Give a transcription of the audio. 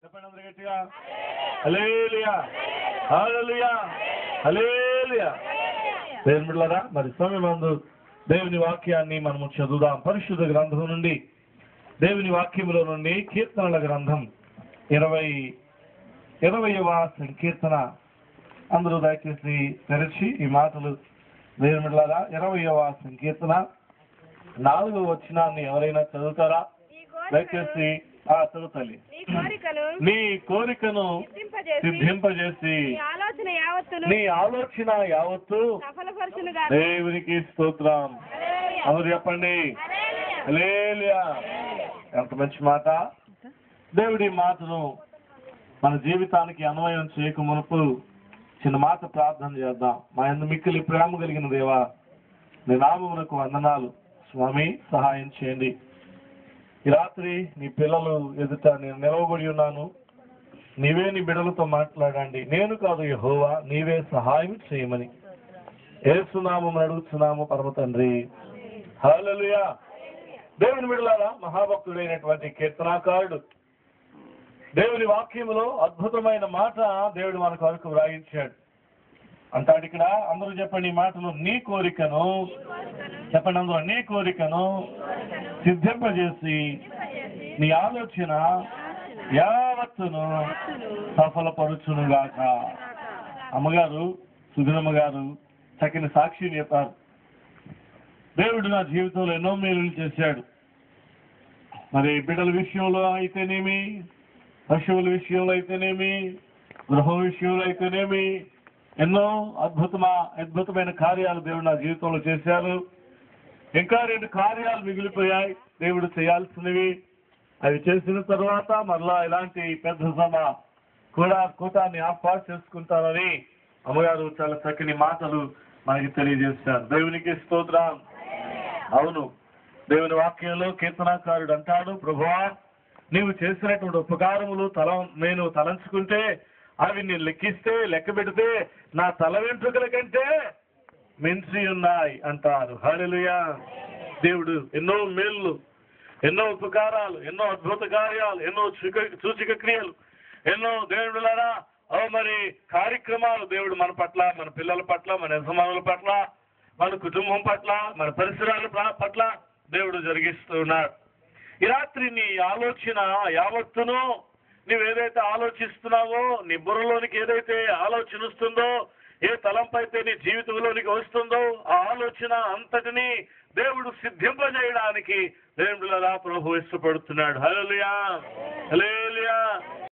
చెప్పండి అందరూ గట్టిగా. హల్లెలూయా, హల్లెలూయా, హల్లెలూయా. దేవుని బిడ్డలారా, మరి సమయమందు దేవుని వాక్యాన్ని మనము చదువుదాం. పరిశుద్ధ గ్రంథం నుండి, దేవుని వాక్యములో నుండి కీర్తనల గ్రంథం 20వ సంకీర్తన. అందరూ దయచేసి తెరిచి ఈ మాటలు దేవుని బిడ్డలారా, 20వ సంకీర్తన 4వ వచనాన్ని ఎవరైనా చదువుతారా? దయచేసి చదువుతాలి. నీ కోరికను సిద్ధింపజేసి నీ ఆలోచన యావత్తు దేవునికి స్తోత్రం. అందరూ చెప్పండి హల్లెలూయా. ఎంత మంచి మాట. దేవుడి మాటను మన జీవితానికి అన్వయం చేయక మునుపు చిన్న మాట ప్రార్థన చేద్దాం. మా యందు మిక్కిలి ప్రేమ కలిగిన దేవా, నీ నామమునకు వందనాలు. స్వామి, సహాయం చేయండి. ఈ రాత్రి నీ పిల్లలు ఎదుట నేను నిలవబడి ఉన్నాను. నీవే నీ బిడ్డలతో మాట్లాడండి. నేను కాదు యెహోవా, నీవే సహాయం చేయమని యేసు నామమున అడుగుతున్నాము పరమ తండ్రి. హల్లెలూయా. దేవుని బిడ్డలారా, మహాభక్తుడైనటువంటి కీర్తనాకారుడు దేవుని వాక్యములో అద్భుతమైన మాట దేవుడు మన కొరకు వ్రాయించాడు. అంటాడు ఇక్కడ, అందరూ చెప్పండి ఈ మాటలు. నీ కోరికను, చెప్పండి అందరూ, నీ కోరికను సిద్ధింపజేసి నీ ఆలోచన యావత్తును సఫలపరుచునుగాక. అమ్మగారు సుగుణమ్మ గారు చక్కని సాక్షిని చెప్పారు. దేవుడు నా జీవితంలో ఎన్నో మేలులు చేశాడు. మరి బిడ్డల విషయంలో అయితేనేమి, పశువుల విషయంలో అయితేనేమి, గృహం విషయంలో అయితేనేమి ఎన్నో అద్భుతమైన కార్యాలు దేవుడు నా జీవితంలో చేశారు. ఇంకా 2 కార్యాలు మిగిలిపోయాయి దేవుడు చేయాల్సినవి. అవి చేసిన తర్వాత మరలా ఇలాంటి పెద్ద సభ కూటాన్ని ఏర్పాటు చేసుకుంటారని అమ్మగారు చాలా చక్కని మాటలు మనకి తెలియజేశారు. దేవునికి స్తోత్రం. అవును, దేవుని వాక్యంలో కీర్తనాకారుడు అంటాడు, ప్రభువా, నీవు చేసినటువంటి ఉపకారములు నేను తలంచుకుంటే, అవి నేను లెక్క పెడితే నా తల వెంట్రుకల కంటే మించి ఉన్నాయి అంటారు. హల్లెలూయా. దేవుడు ఎన్నో మేళ్ళు, ఎన్నో ఉపకారాలు, ఎన్నో అద్భుత కార్యాలు, ఎన్నో సూచక క్రియలు, ఎన్నో దేవుడులారా మరి కార్యక్రమాలు దేవుడు మన పట్ల, మన పిల్లల పట్ల, మన యజమానుల పట్ల, మన కుటుంబం పట్ల, మన పరిసరాల పట్ల దేవుడు జరిగిస్తూ ఉన్నాడు. ఈ రాత్రి నీ ఆలోచన యావత్తును, నువ్వేదైతే ఆలోచిస్తున్నావో, నీ బుర్రలోనికి ఏదైతే ఆలోచన వస్తుందో, ఏ తలంపు అయితే నీ జీవితంలోనికి వస్తుందో, ఆ ఆలోచన అంతటిని దేవుడు సిద్ధింపజేయడానికి దేవుడులా ప్రభు ఇష్టపడుతున్నాడు. హల్లెలూయా, హల్లెలూయా.